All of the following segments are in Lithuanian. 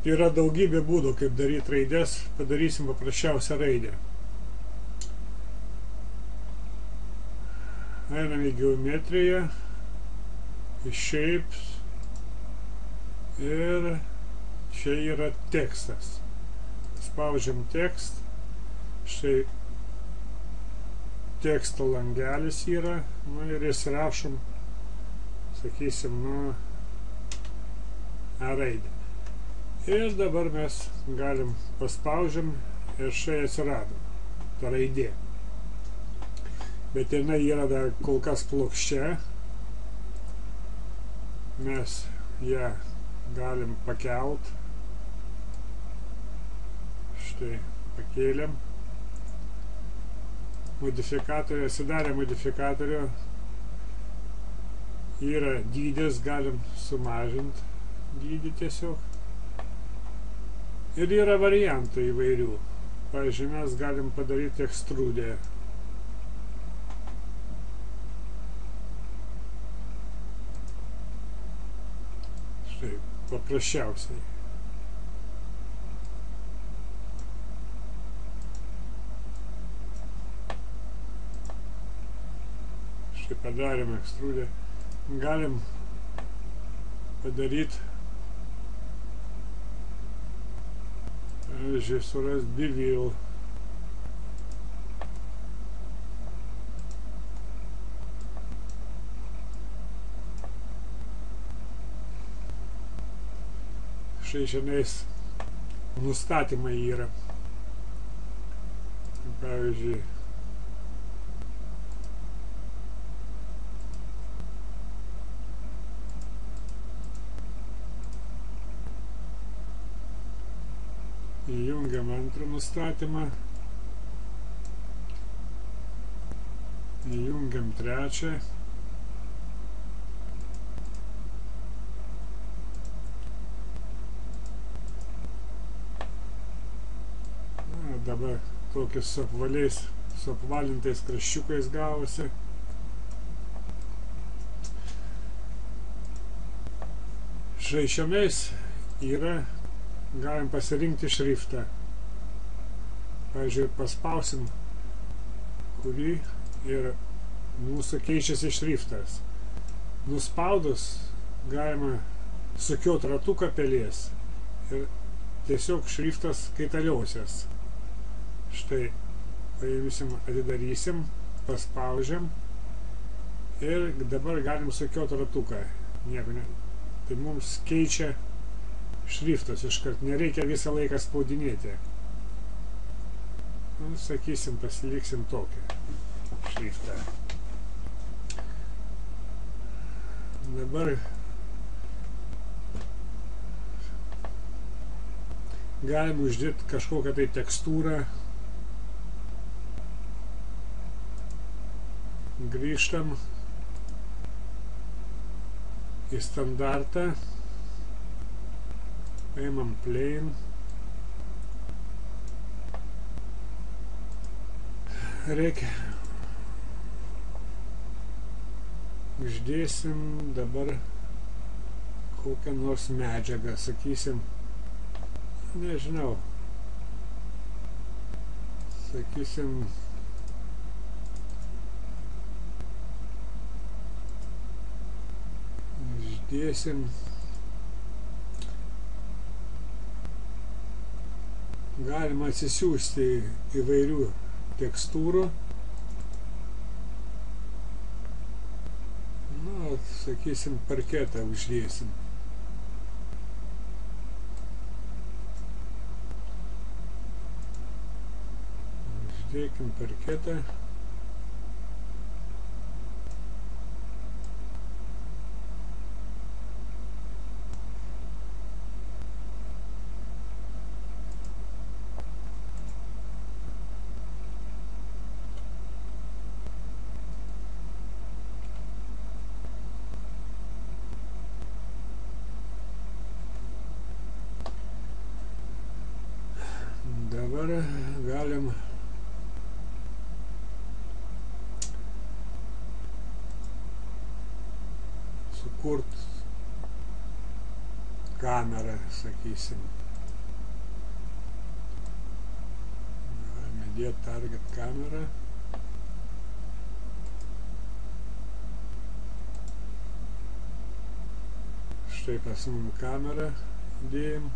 Yra daugybė būdų, kaip daryti raidės. Padarysim paprasčiausią raidę. Einam į geometriją, į shapes ir čia yra tekstas. Spaudžiam tekst. Štai teksto langelis yra, ir įsirašom, sakysim, raidę. Ir dabar mes galim paspaudžiam ir štai atsirado ta raidė. Bet jinai yra dar kol kas plokščia. Mes ją galim pakelt. Štai pakėlėm. Modifikatorių, atsidarę modifikatorių, yra dydis, galim sumažinti dydį tiesiog. Ir yra variantų įvairių. Pavyzdžiui, mes galim padaryti ekstrudę. Štai, paprasčiausiai. Padarėm ekstrudę. Galim padaryti, pavyzdžiui, surast bevel. Štai šiandien nustatymai yra. Pavyzdžiui, įjungiam antrą nustatymą, įjungiam trečią, dabar tokius su apvalintais kraščiukais gavosi. Štai šiandien yra, galim pasirinkti šriftą. Pavyzdžiui, paspausim kurį ir mūsų keičiasi šriftas. Nuspaudus galima sukiot ratuką pelės ir tiesiog šriftas kaitaliosias. Štai paimsim, atidarysim, paspaudžiam ir dabar galim sukiot ratuką. Nieko ne. Tai mums keičia šriftas iškart, nereikia visą laiką spaudinėti. Sakysim, pasiliksim tokį šriftą. Dabar galim uždėti kažkokią tai tekstūrą. Grįžtam į standartą. Paimam plain. Reikia. Uždėsim dabar kokią nors medžiagą, sakysim, nežinau, sakysim, uždėsim galima atsisiųsti įvairių tekstūrų. Sakysim, parketą uždėsim. Uždėkim parketą. Dabar galim sukurt kamerą, sakysim. įdėti target kamerą. Štai pas mums kamerą įdėjom.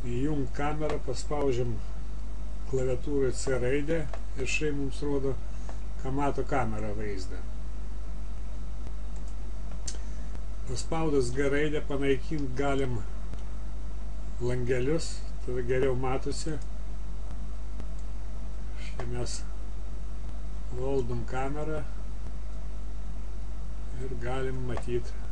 Įjungt kamerą, paspaudžiam klaviatūrai C raidę ir štai mums rodo, ką mato kamera vaizdą. Paspaudus G raidę panaikinti galim langelius, tada geriau matosi. Štai mes valdom kamerą ir galim matyti.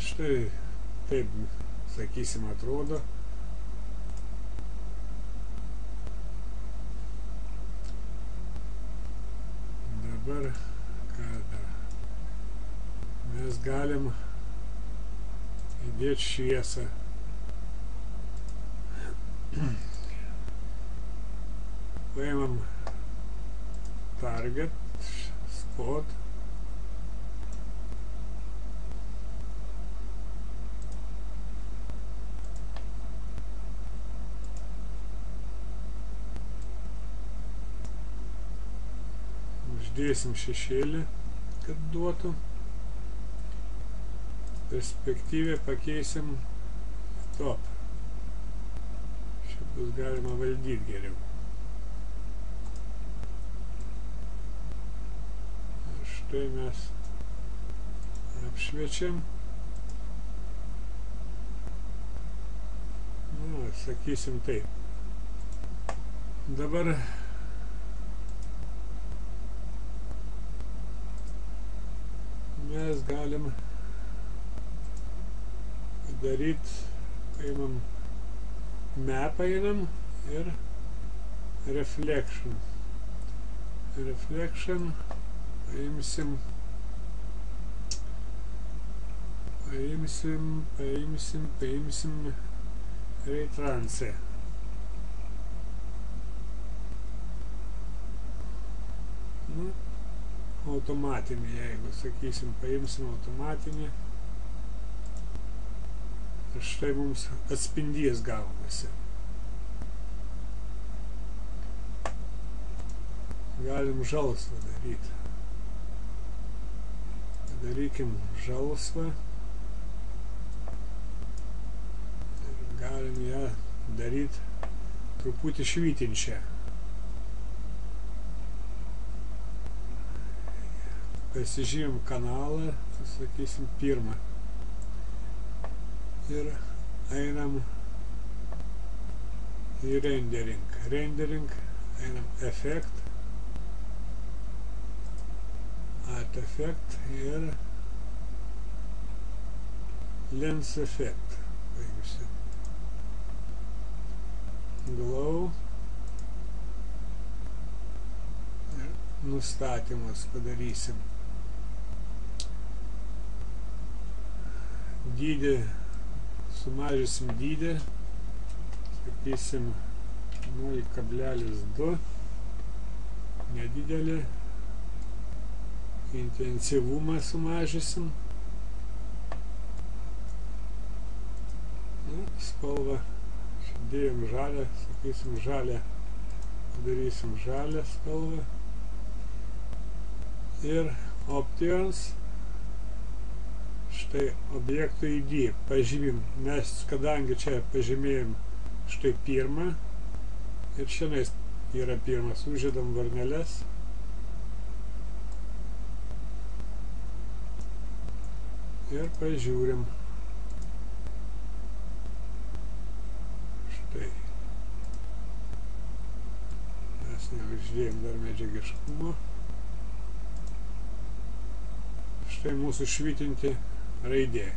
Štai taip, sakysim, atrodo. Dabar ką dar? Mes galim įdėti šviesą. Paimam target, spot. Uždėsim šešėlį, kad duotų. Perspektyvę pakeisim top. Šitą bus galima valdyti geriau. Ir štai mes apšviečiam. Na, sakysim taip. Dabar mes galim padaryti, paimam map, einam ir reflection. Reflection paimsim ray trance. Nu, automatinį, jeigu, sakysim, paimsim automatinį. Ir štai mums atspindys gaunasi. Galim žalsvą daryti. Padarykim žalsvą. Ir galim ją daryti truputį švytinčią. Pasižymim kanalą, sakysim, pirmą. Ir einam į rendering. Rendering, einam effect, art effect ir lens effect. Paimsim. Glow. Ir nustatymus padarysim. Dydį, sumažysim dydį, sakysim 0,2, nedidelį, intensyvumą sumažysim, spalvą, dėjom žalę, sakysim žalę, padarysim žalę spalvą ir options. Štai objektų ID pažymim, mes kadangi čia pažymėjom štai pirmą ir šiandien yra pirmas, uždedam varneles ir pažiūrim. Štai mes neuždėjom dar medžiagiškumo. Štai mūsų švytinti raidė.